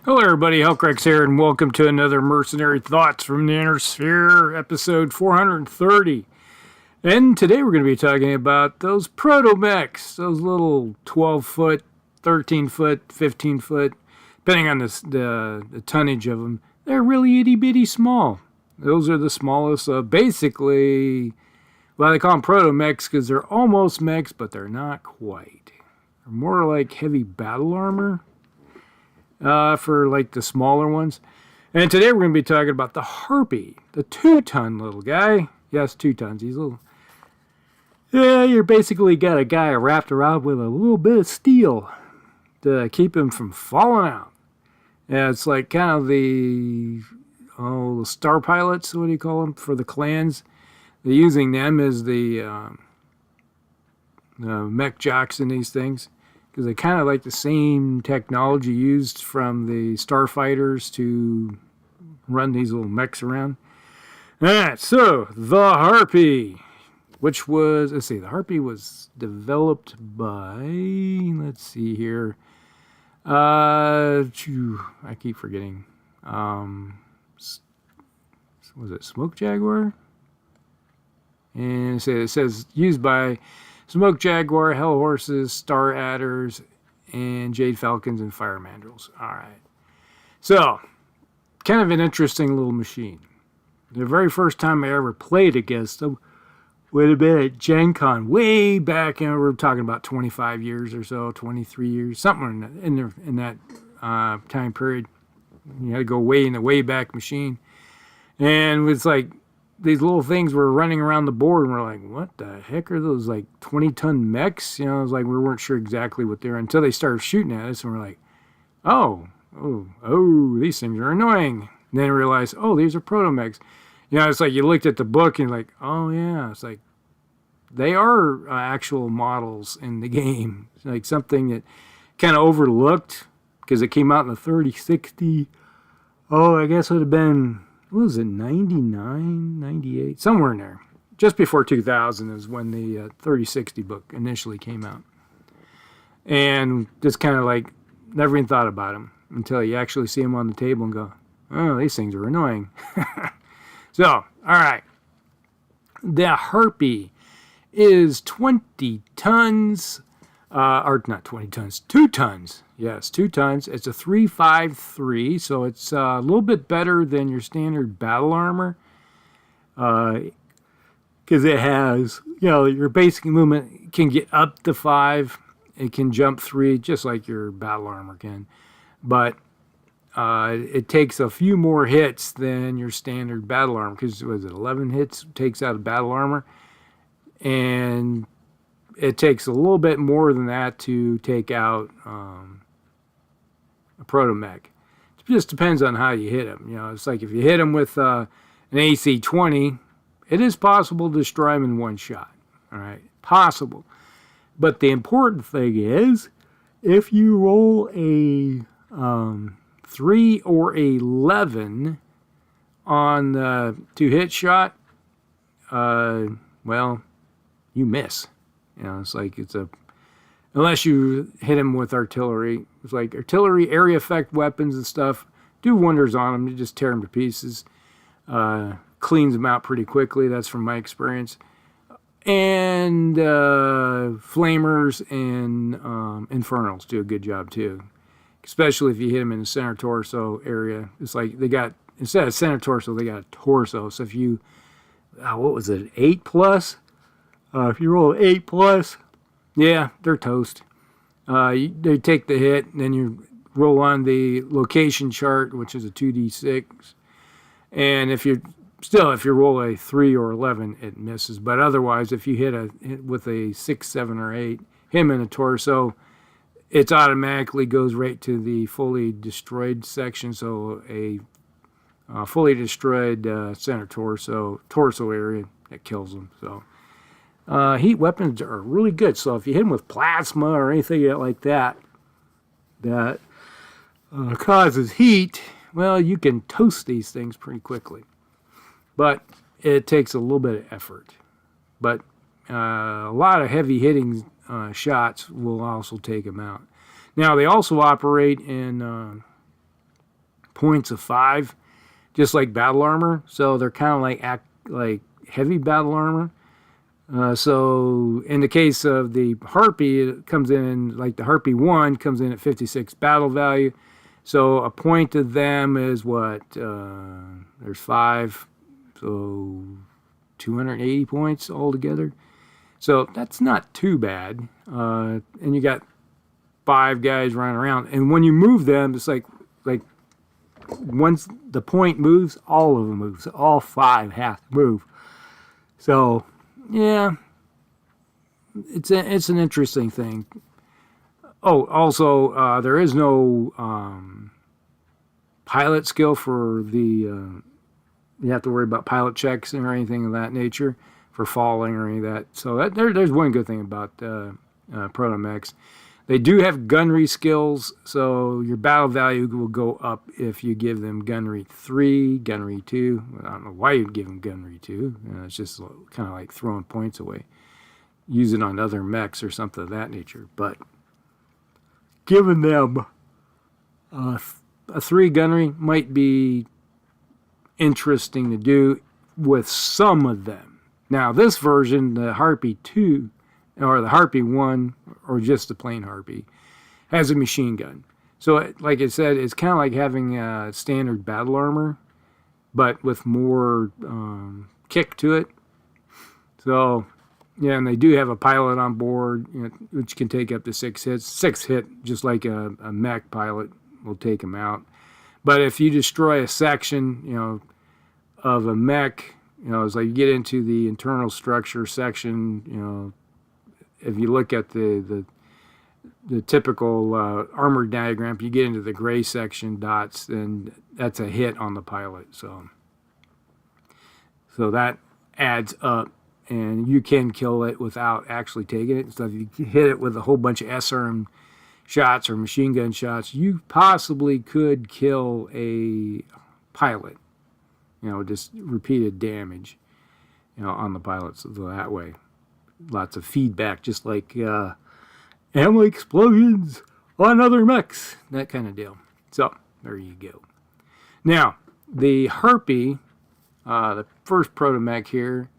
Hello, everybody. Hellcrex here, and welcome to another Mercenary Thoughts from the Inner Sphere, episode 430. And today we're going to be talking about those Protomechs, those little 12-foot, 13-foot, 15-foot, depending on the tonnage of them. They're really itty-bitty small. Those are the smallest, basically, well, they call them Protomechs because they're almost mechs, but they're not quite. They're more like heavy battle armor. For like the smaller ones. And today we're going to be talking about the Harpy, the 2-ton little guy. Yes, 2 tons. He's a little... Yeah, you're basically got a guy wrapped around with a little bit of steel to keep him from falling out. Yeah, it's like kind of the star pilots, what do you call them, for the clans. They're using them as the mech jocks in these things, because they kind of like the same technology used from the starfighters to run these little mechs around. Alright, so the Harpy, which was, the Harpy was developed by, let's see here, I keep forgetting, was it Smoke Jaguar? And it says used by Smoke Jaguar, Hell Horses, Star Adders, and Jade Falcons and Fire Mandrels. Alright. So, kind of an interesting little machine. The very first time I ever played against them would have been at Gen Con, way back, we're talking about 25 years or so, 23 years, something in that time period. You had to go way in the way back machine. And it's like, these little things were running around the board, and we're like, what the heck are those, like, 20-ton mechs? It was like we weren't sure exactly what they were until they started shooting at us, and we're like, oh, these things are annoying. And then we realized, oh, these are Protomechs. It's like you looked at the book and like, oh, yeah. It's like they are actual models in the game. It's like something that kind of overlooked because it came out in the 3060. Oh, I guess it would have been... what was it, 99, 98, somewhere in there. Just before 2000 is when the 3060 book initially came out. And just kind of like, never even thought about them until you actually see them on the table and go, oh, these things are annoying. So, all right. The Harpy is 20 tons, or not 20 tons, 2 tons. Yes, 2 tons. It's a 353, so it's a little bit better than your standard battle armor. Because it has, your basic movement can get up to 5. It can jump 3, just like your battle armor can. But it takes a few more hits than your standard battle armor. Because, was it 11 hits takes out of battle armor? And it takes a little bit more than that to take out... a Protomech. It just depends on how you hit them. It's like if you hit them with an AC-20, it is possible to destroy them in one shot. All right, possible. But the important thing is, if you roll a 3 or 11 on the 2-hit shot, well, you miss. It's like unless you hit him with artillery. It's like artillery, area effect weapons and stuff do wonders on them. You just tear them to pieces. Cleans them out pretty quickly. That's from my experience. And flamers and infernals do a good job too. Especially if you hit them in the center torso area. It's like they got, instead of center torso, they got a torso. So if you, what was it, 8 plus? If you roll 8 plus, yeah, they're toast. They take the hit, and then you roll on the location chart, which is a 2d6. And if you roll a 3 or 11, it misses. But otherwise, if you hit with a 6, 7, or 8, him in the torso, it automatically goes right to the fully destroyed section. So a fully destroyed center torso area that kills them. So. Heat weapons are really good. So if you hit them with plasma or anything like that causes heat, well, you can toast these things pretty quickly. But it takes a little bit of effort. But a lot of heavy hitting shots will also take them out. Now, they also operate in points of 5, just like battle armor. So they're kind of like heavy battle armor. So in the case of the Harpy, it comes in, like the Harpy 1 comes in at 56 battle value. So a point of them is what? There's 5, so 280 points altogether. So that's not too bad. And you got 5 guys running around. And when you move them, it's like once the point moves, all of them move. So all 5 have to move. So yeah, it's an interesting thing. Oh, also, there is no pilot skill for the. You have to worry about pilot checks or anything of that nature for falling or any of that. So there's one good thing about Protomechs. They do have gunnery skills, so your battle value will go up if you give them gunnery 3, gunnery 2. I don't know why you'd give them gunnery 2. It's just kind of like throwing points away. Use it on other mechs or something of that nature. But giving them a 3 gunnery might be interesting to do with some of them. Now, this version, the Harpy 2, or the Harpy 1, or just the plain Harpy, has a machine gun. So, like I said, it's kind of like having a standard battle armor, but with more kick to it. So, yeah, and they do have a pilot on board, which can take up to 6 hits. 6 hit, just like a mech pilot will take them out. But if you destroy a section, of a mech, it's like you get into the internal structure section, if you look at the typical armor diagram, if you get into the gray section dots, then that's a hit on the pilot. So that adds up, and you can kill it without actually taking it. So if you hit it with a whole bunch of SRM shots or machine gun shots, you possibly could kill a pilot. Just repeated damage, on the pilots that way. Lots of feedback, just like ammo explosions on other mechs, that kind of deal. So, there you go. Now, the Harpy, the first Protomech here,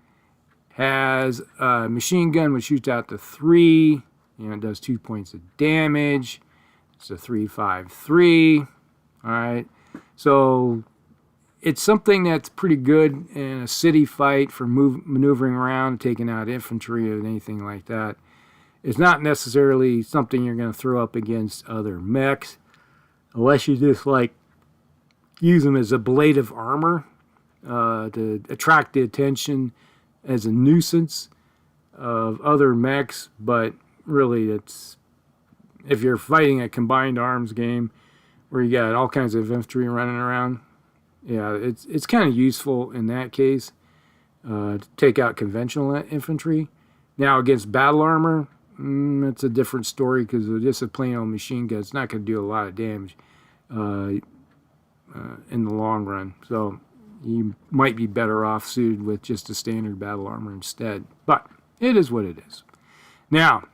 has a machine gun which shoots out to 3. It does 2 points of damage. It's a 3.53. Alright, so it's something that's pretty good in a city fight for maneuvering around, taking out infantry or anything like that. It's not necessarily something you're going to throw up against other mechs, unless you just use them as a blade of armor to attract the attention as a nuisance of other mechs. But really, it's if you're fighting a combined arms game where you got all kinds of infantry running around. Yeah, it's kind of useful in that case to take out conventional infantry. Now, against battle armor, it's a different story because just a plain old machine gun, it's not going to do a lot of damage in the long run. So you might be better off suited with just a standard battle armor instead. But it is what it is. Now,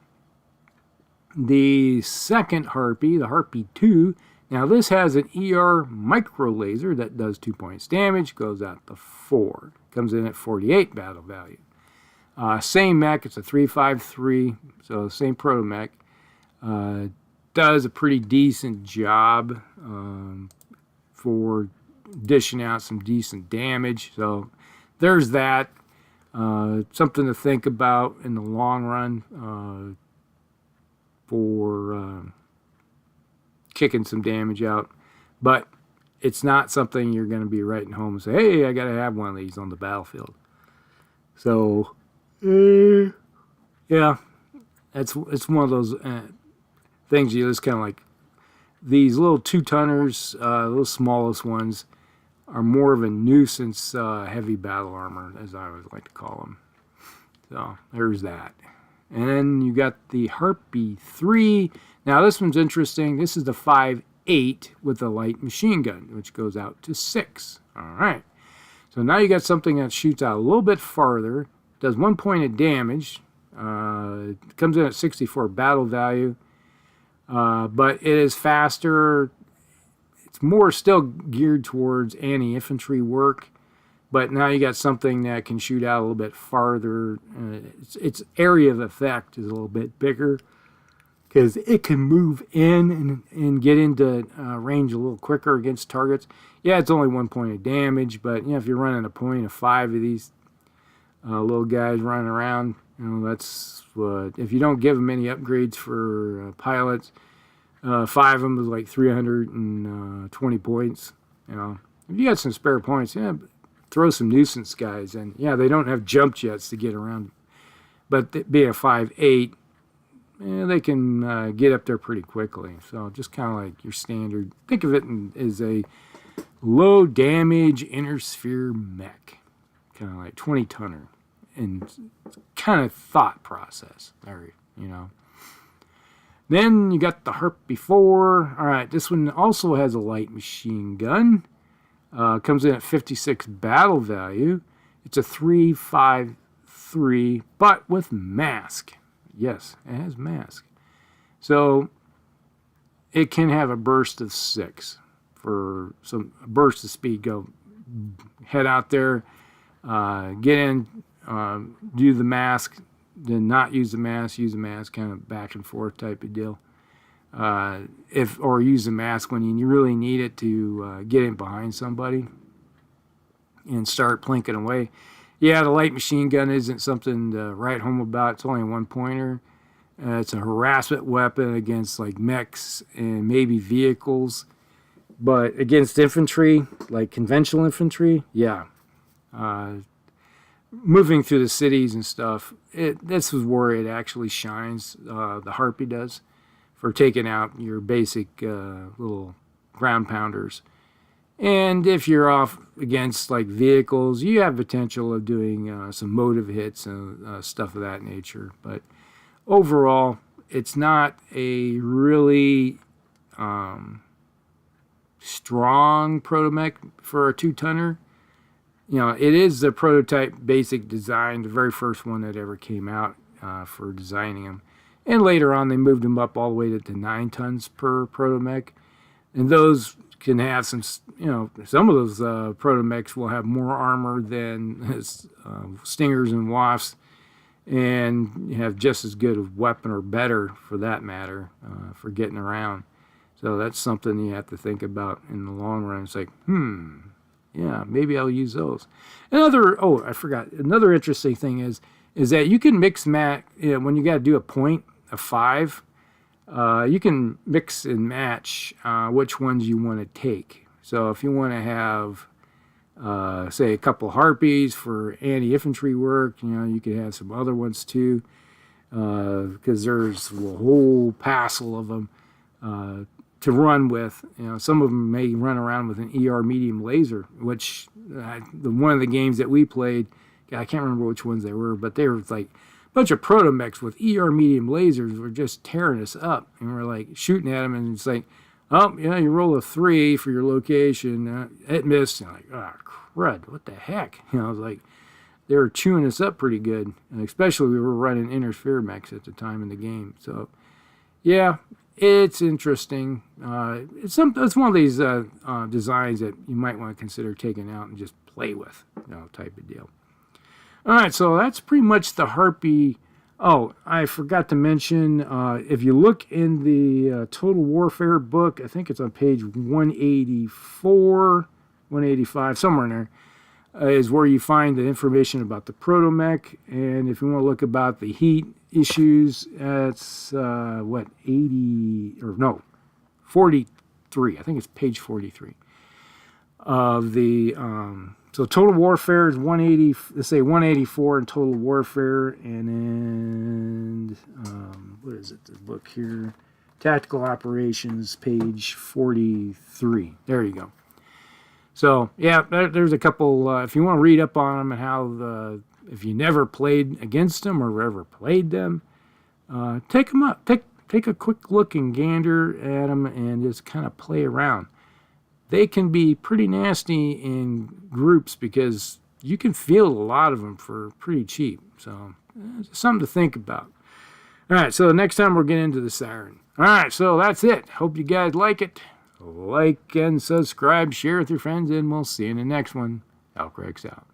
the second Harpy, the Harpy 2, now this has an ER micro laser that does 2 points damage, goes out to 4. Comes in at 48 battle value. Same mech, it's a 3.53, so same Protomech. Does a pretty decent job for dishing out some decent damage. So there's that. Something to think about in the long run for kicking some damage out. But it's not something you're going to be writing home and say, hey, I got to have one of these on the battlefield. So, yeah, it's one of those things you just kind of like. These little 2-tonners, those smallest ones, are more of a nuisance heavy battle armor, as I would like to call them. So, there's that. And then you got the Harpy 3. Now, this one's interesting. This is the 5.8 with a light machine gun, which goes out to 6. All right. So now you got something that shoots out a little bit farther, does 1 point of damage, comes in at 64 battle value, but it is faster. it's more still geared towards anti-infantry work, but now you got something that can shoot out a little bit farther. Its area of effect is a little bit bigger because it can move in and get into range a little quicker against targets. Yeah, it's only 1 point of damage, but if you're running a point of 5 of these little guys running around, that's what, if you don't give them any upgrades for pilots, 5 of them is like 320 points. If you got some spare points, throw some nuisance guys in. Yeah, they don't have jump jets to get around, but being a 5.8, they can get up there pretty quickly. So just kind of like your standard. Think of it as a low damage inner sphere mech, kind of like 20 tonner, and kind of thought process there. Then you got the Harpy 4. All right, this one also has a light machine gun. Comes in at 56 battle value. It's a 3.53, but with mask. Yes, it has mask. So it can have a burst of 6 for some burst of speed. Go head out there, get in, do the mask, then not use the mask, use the mask, kind of back and forth type of deal. Or use the mask when you really need it to get in behind somebody and start plinking away. Yeah, the light machine gun isn't something to write home about. It's only a 1-pointer. It's a harassment weapon against like mechs and maybe vehicles, but against infantry, like conventional infantry, yeah. Moving through the cities and stuff, this is where it actually shines. The Harpy does, for taking out your basic little ground pounders. And if you're off against like vehicles, you have potential of doing some motive hits and stuff of that nature. But overall, it's not a really strong protomech for a 2-tonner. It is the prototype basic design, the very first one that ever came out for designing them. And later on, they moved them up all the way to 9 tons per protomech. And those can have some of those protomechs will have more armor than Stingers and Wasps, and you have just as good a weapon or better for that matter for getting around. So that's something you have to think about in the long run. It's like, yeah, maybe I'll use those. I forgot. Another interesting thing is that you can mix match when you got to do a point of 5. You can mix and match which ones you want to take. So if you want to have, say, a couple Harpies for anti-infantry work, you could have some other ones too, because there's a whole passel of them to run with. Some of them may run around with an ER medium laser, which one of the games that we played, I can't remember which ones they were, but they were like bunch of protomechs with ER medium lasers were just tearing us up, and we're like shooting at them, and it's like, you roll a 3 for your location, it missed, and like, crud, what the heck? I was like, they were chewing us up pretty good, and especially we were running inner sphere mechs at the time in the game. So yeah, it's interesting. It's one of these designs that you might want to consider taking out and just play with, type of deal. All right, so that's pretty much the Harpy. Oh, I forgot to mention, if you look in the Total Warfare book, I think it's on page 184, 185, somewhere in there, is where you find the information about the Protomech. And if you want to look about the heat issues, it's, 43. I think it's page 43 of the... So Total Warfare is 180. Let's say 184 in Total Warfare, and then what is it? The book here, Tactical Operations, page 43. There you go. So yeah, there's a couple. If you want to read up on them and how if you never played against them or ever played them, take them up. Take a quick look and gander at them, and just kind of play around. They can be pretty nasty in groups because you can field a lot of them for pretty cheap. So something to think about. All right, so next time we'll get into the Siren. All right, so that's it. Hope you guys like it. Like and subscribe, share with your friends, and we'll see you in the next one. Elcrex out.